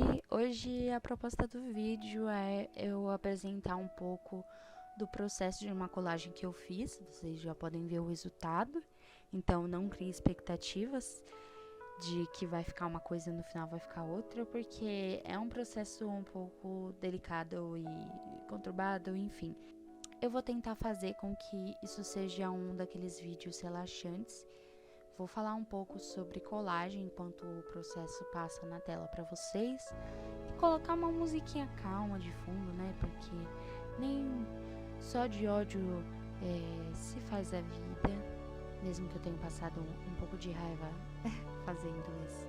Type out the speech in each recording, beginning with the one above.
Oi, hoje a proposta do vídeo é eu apresentar um pouco do processo de uma colagem que eu fiz. Vocês já podem ver o resultado, então não crie expectativas de que vai ficar uma coisa e no final vai ficar outra, porque é um processo um pouco delicado e conturbado, enfim. Eu vou tentar fazer com que isso seja um daqueles vídeos relaxantes. Vou falar um pouco sobre colagem enquanto o processo passa na tela para vocês e colocar uma musiquinha calma de fundo, né? Porque nem só de ódio se faz a vida, mesmo que eu tenha passado um pouco de raiva fazendo isso.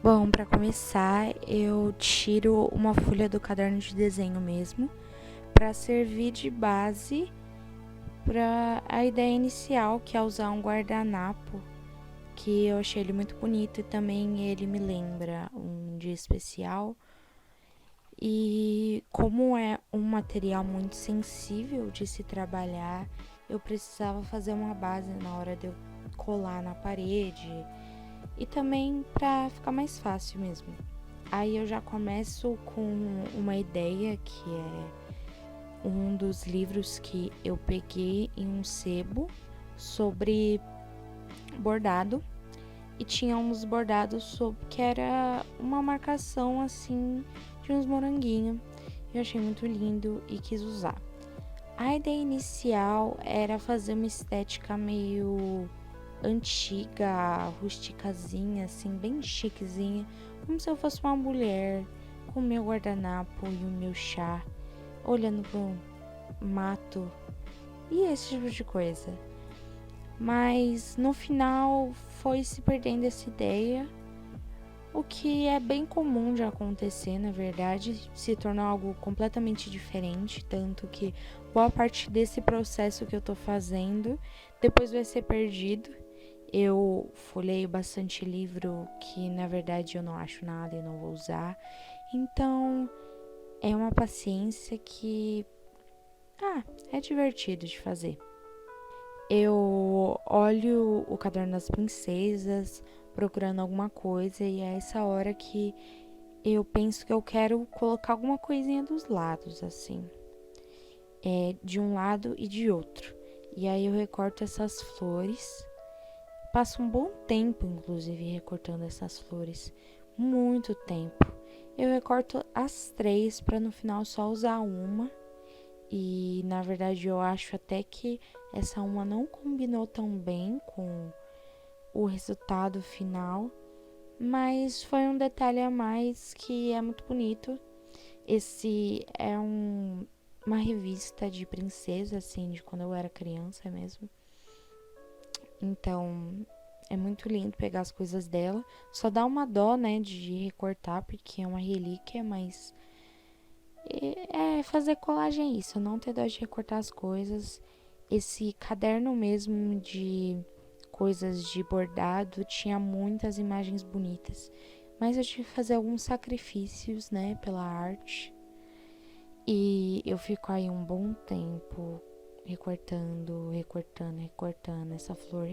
Bom, para começar, eu tiro uma folha do caderno de desenho mesmo, para servir de base para a ideia inicial, que é usar um guardanapo, que eu achei ele muito bonito e também ele me lembra um dia especial. E como é um material muito sensível de se trabalhar, eu precisava fazer uma base na hora de eu colar na parede e também para ficar mais fácil mesmo. Aí eu já começo com uma ideia que é um dos livros que eu peguei em um sebo sobre bordado, e tinha uns bordados sobre que era uma marcação assim de uns moranguinhos. Eu achei muito lindo e quis usar. A ideia inicial era fazer uma estética meio antiga, rusticazinha, assim, bem chiquezinha, como se eu fosse uma mulher com o meu guardanapo e o meu chá, olhando pro mato e esse tipo de coisa. Mas no final foi se perdendo essa ideia, o que é bem comum de acontecer, na verdade, se tornou algo completamente diferente, tanto que boa parte desse processo que eu tô fazendo depois vai ser perdido. Eu folheio bastante livro que na verdade eu não acho nada e não vou usar, então é uma paciência que é divertido de fazer. Eu olho o caderno das princesas, procurando alguma coisa, e é essa hora que eu penso que eu quero colocar alguma coisinha dos lados, assim, de um lado e de outro. E aí eu recorto essas flores, passo um bom tempo, inclusive, recortando essas flores, muito tempo. Eu recorto as três para no final só usar uma. E na verdade eu acho até que essa uma não combinou tão bem com o resultado final, mas foi um detalhe a mais que é muito bonito. Esse é uma revista de princesa, assim, de quando eu era criança mesmo. Então é muito lindo pegar as coisas dela. Só dá uma dó, né, de recortar, porque é uma relíquia, mas fazer colagem é isso, não ter dó de recortar as coisas. Esse caderno mesmo de coisas de bordado tinha muitas imagens bonitas, mas eu tive que fazer alguns sacrifícios, né, pela arte. E eu fico aí um bom tempo recortando essa flor,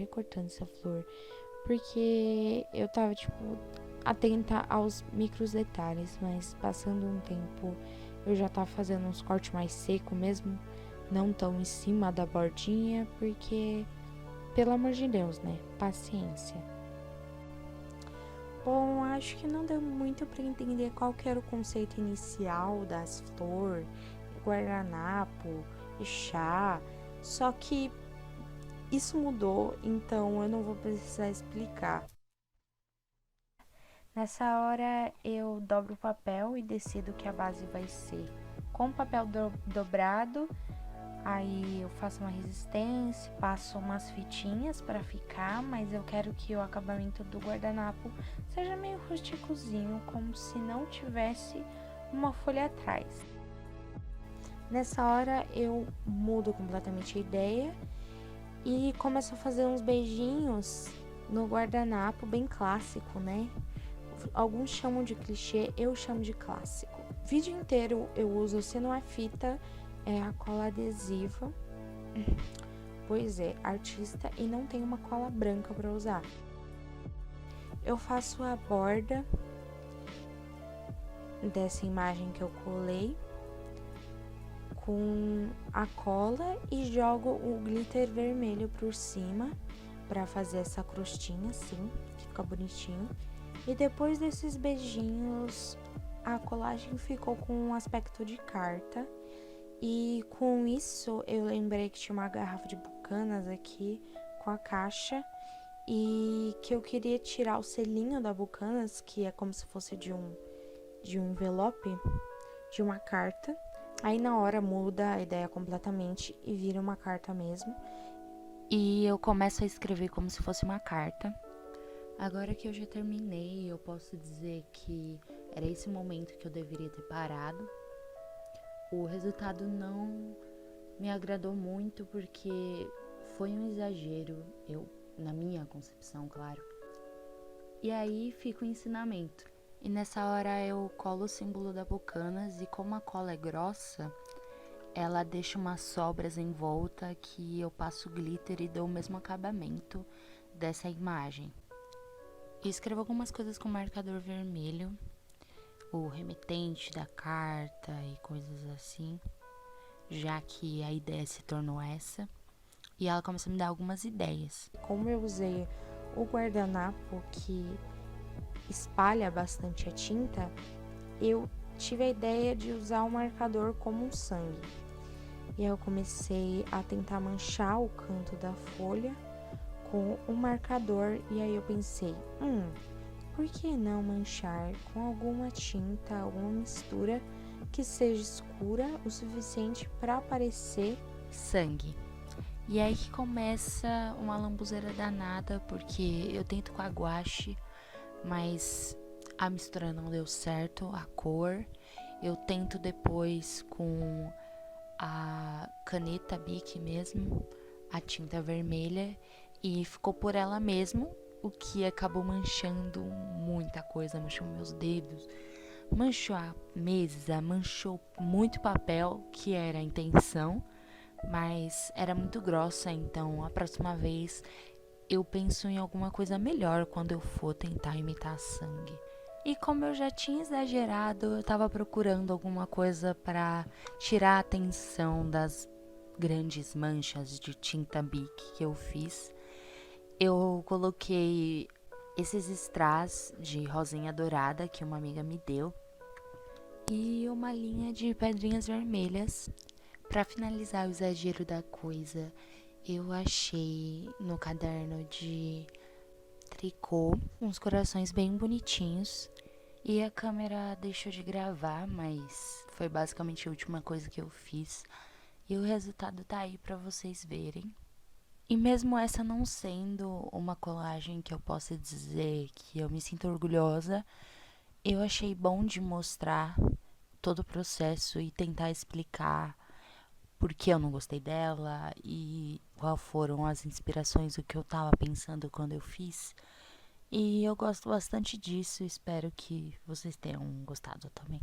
porque eu tava, tipo, atenta aos micros detalhes, mas passando um tempo eu já tava fazendo uns cortes mais seco mesmo, não tão em cima da bordinha, porque, pelo amor de Deus, né? Paciência. Bom, acho que não deu muito para entender qual que era o conceito inicial das flores, guardanapo e chá, só que isso mudou, então eu não vou precisar explicar. Nessa hora eu dobro o papel e decido que a base vai ser com papel dobrado. Aí eu faço uma resistência, passo umas fitinhas para ficar, mas eu quero que o acabamento do guardanapo seja meio rusticozinho, como se não tivesse uma folha atrás. Nessa hora eu mudo completamente a ideia e começo a fazer uns beijinhos no guardanapo, bem clássico, né? Alguns chamam de clichê, eu chamo de clássico. O vídeo inteiro eu uso, se não é fita, é a cola adesiva. Pois é, artista e não tem uma cola branca para usar. eu faço a borda dessa imagem que eu colei com a cola e jogo o glitter vermelho por cima para fazer essa crostinha assim, que fica bonitinho. E depois desses beijinhos, a colagem ficou com um aspecto de carta. E com isso eu lembrei que tinha uma garrafa de Bucanas aqui com a caixa e que eu queria tirar o selinho da Bucanas, que é como se fosse de um envelope, de uma carta. Aí na hora muda a ideia completamente e vira uma carta mesmo. E eu começo a escrever como se fosse uma carta. Agora que eu já terminei, eu posso dizer que era esse momento que eu deveria ter parado. O resultado não me agradou muito porque foi um exagero, na minha concepção, claro. E aí fica o ensinamento. E nessa hora eu colo o símbolo da Bucanas e como a cola é grossa, ela deixa umas sobras em volta que eu passo glitter e dou o mesmo acabamento dessa imagem. E escrevo algumas coisas com marcador vermelho, o remetente da carta e coisas assim, já que a ideia se tornou essa. E ela começou a me dar algumas ideias. Como eu usei o guardanapo que espalha bastante a tinta, eu tive a ideia de usar o marcador como um sangue. E aí eu comecei a tentar manchar o canto da folha com o marcador. E aí eu pensei, por que não manchar com alguma tinta, alguma mistura que seja escura o suficiente para parecer sangue? E aí que começa uma lambuzeira danada, porque eu tento com a guache, mas a mistura não deu certo, a cor. Eu tento depois com a caneta Bic mesmo, a tinta vermelha, e ficou por ela mesmo, o que acabou manchando muita coisa, manchou meus dedos, manchou a mesa, manchou muito papel, que era a intenção, mas era muito grossa, então a próxima vez eu penso em alguma coisa melhor quando eu for tentar imitar sangue. E como eu já tinha exagerado, eu tava procurando alguma coisa para tirar a atenção das grandes manchas de tinta Bic que eu fiz. Eu coloquei esses strass de rosinha dourada que uma amiga me deu e uma linha de pedrinhas vermelhas. Para finalizar o exagero da coisa, eu achei no caderno de tricô uns corações bem bonitinhos e a câmera deixou de gravar, mas foi basicamente a última coisa que eu fiz e o resultado tá aí para vocês verem. E mesmo essa não sendo uma colagem que eu possa dizer que eu me sinto orgulhosa, eu achei bom de mostrar todo o processo e tentar explicar por que eu não gostei dela e quais foram as inspirações, o que eu tava pensando quando eu fiz. E eu gosto bastante disso, espero que vocês tenham gostado também.